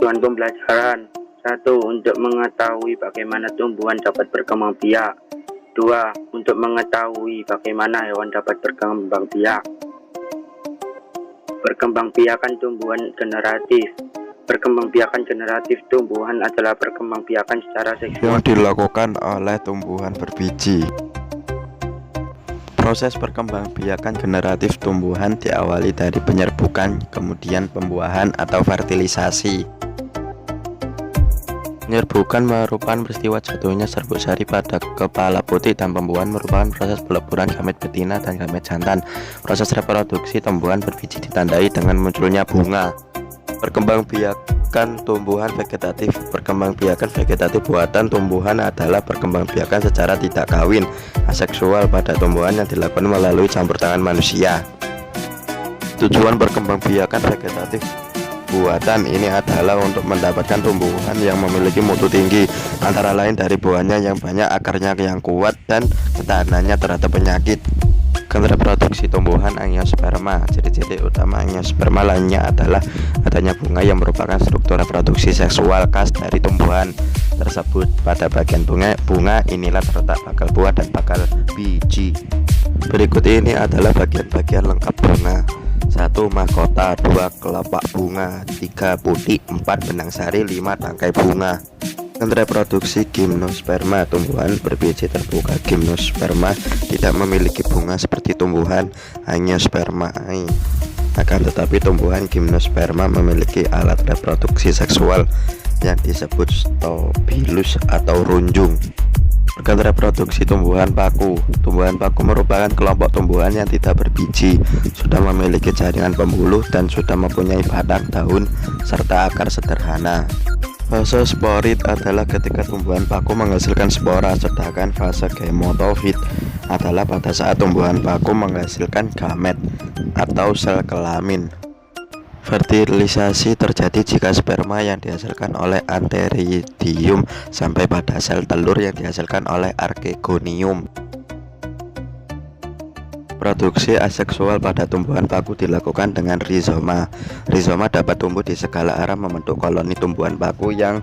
Tujuan pembelajaran: 1. Untuk mengetahui bagaimana tumbuhan dapat berkembang biak. 2. Untuk mengetahui bagaimana hewan dapat berkembang biak. Perkembangbiakan tumbuhan generatif. Perkembangbiakan generatif tumbuhan adalah perkembangbiakan secara seksual yang dilakukan oleh tumbuhan berbiji. Proses perkembangbiakan generatif tumbuhan diawali dari penyerbukan, kemudian pembuahan atau fertilisasi. Penyerbukan merupakan peristiwa jatuhnya serbuk sari pada kepala putih, dan pembuahan merupakan proses peleburan gamet betina dan gamet jantan. Proses reproduksi tumbuhan berbiji ditandai dengan munculnya bunga. Perkembangbiakan tumbuhan vegetatif. Perkembangbiakan vegetatif buatan tumbuhan adalah perkembangbiakan secara tidak kawin aseksual pada tumbuhan yang dilakukan melalui campur tangan manusia. Tujuan perkembangbiakan vegetatif buatan ini adalah untuk mendapatkan tumbuhan yang memiliki mutu tinggi, antara lain dari buahnya yang banyak, akarnya yang kuat, dan ketahanannya terhadap penyakit. Reproduksi tumbuhan angiosperma. Ciri-ciri utama angiosperma lainnya adalah adanya bunga yang merupakan struktur reproduksi seksual khas dari tumbuhan tersebut. Pada bagian bunga inilah terletak bakal buah dan bakal biji. Berikut ini adalah bagian-bagian lengkap bunga. 1. Mahkota. 2. Kelopak bunga. 3. Putih. 4. Benang sari. 5. Tangkai bunga. Reproduksi gimnosperma. Tumbuhan berbiji terbuka gimnosperma tidak memiliki bunga seperti tumbuhan angiosperma. Akan tetapi tumbuhan gimnosperma memiliki alat reproduksi seksual yang disebut stobilus atau runjung. Reproduksi tumbuhan paku. Tumbuhan paku merupakan kelompok tumbuhan yang tidak berbiji, sudah memiliki jaringan pembuluh, dan sudah mempunyai batang, daun, serta akar sederhana. Fase sporit adalah ketika tumbuhan paku menghasilkan spora, sedangkan fase gemotofit adalah pada saat tumbuhan paku menghasilkan gamet atau sel kelamin. Fertilisasi terjadi jika sperma yang dihasilkan oleh antheridium sampai pada sel telur yang dihasilkan oleh archegonium. Produksi aseksual pada tumbuhan paku dilakukan dengan rizoma. Rizoma dapat tumbuh di segala arah membentuk koloni tumbuhan paku yang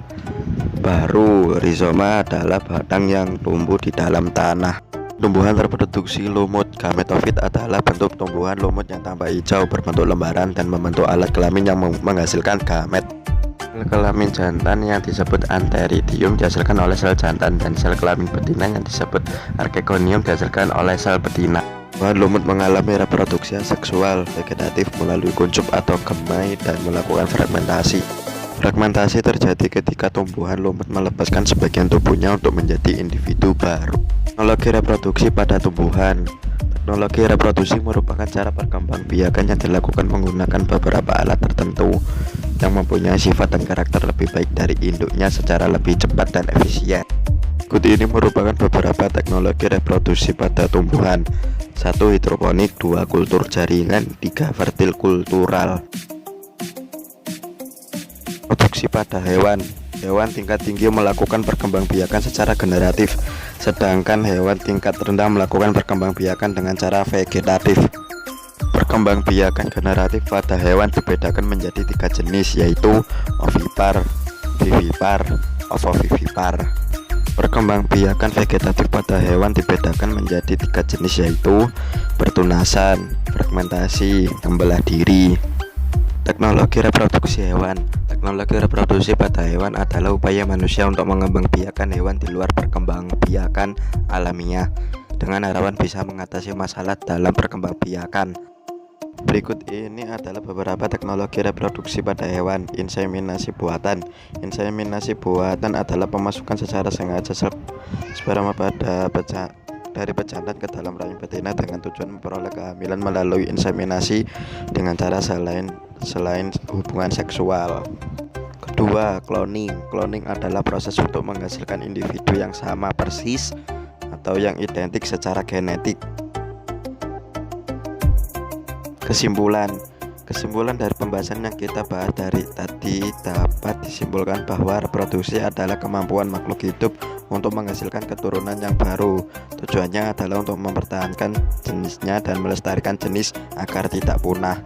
baru. Rizoma adalah batang yang tumbuh di dalam tanah. Tumbuhan reproduksi lumut. Gametofit adalah bentuk tumbuhan lumut yang tampak hijau, berbentuk lembaran, dan membentuk alat kelamin yang menghasilkan gamet. Sel kelamin jantan yang disebut antheridium dihasilkan oleh sel jantan, dan sel kelamin betina yang disebut archegonium dihasilkan oleh sel betina. Tumbuhan lumut mengalami reproduksi seksual vegetatif melalui kuncup atau gemai dan melakukan fragmentasi. Fragmentasi terjadi ketika tumbuhan lumut melepaskan sebagian tubuhnya untuk menjadi individu baru. Teknologi reproduksi pada tumbuhan. Teknologi reproduksi merupakan cara perkembangbiakan yang dilakukan menggunakan beberapa alat tertentu yang mempunyai sifat dan karakter lebih baik dari induknya secara lebih cepat dan efisien. Berikut ini merupakan beberapa teknologi reproduksi pada tumbuhan. 1. Hidroponik. 2. Kultur jaringan. 3. Vertikultural. Produksi pada hewan. Hewan tingkat tinggi melakukan perkembangbiakan secara generatif, sedangkan hewan tingkat rendah melakukan perkembangbiakan dengan cara vegetatif. Perkembangbiakan generatif pada hewan dibedakan menjadi 3 jenis, yaitu ovipar, vivipar, ovovivipar. Perkembangbiakan vegetatif pada hewan dibedakan menjadi 3 jenis, yaitu pertunasan, fragmentasi, membelah diri. Teknologi reproduksi hewan. Teknologi reproduksi pada hewan adalah upaya manusia untuk mengembangbiakan hewan di luar perkembangbiakan alamiah, dengan harapan bisa mengatasi masalah dalam perkembangbiakan. Berikut ini adalah beberapa teknologi reproduksi pada hewan. Inseminasi buatan. Inseminasi buatan adalah pemasukan secara sengaja sperma dari pejantan ke dalam rahim betina dengan tujuan memperoleh kehamilan melalui inseminasi dengan cara selain hubungan seksual. Kedua, cloning. Cloning adalah proses untuk menghasilkan individu yang sama persis atau yang identik secara genetik. Kesimpulan dari pembahasan yang kita bahas dari tadi dapat disimpulkan bahwa reproduksi adalah kemampuan makhluk hidup untuk menghasilkan keturunan yang baru. Tujuannya adalah untuk mempertahankan jenisnya dan melestarikan jenis agar tidak punah.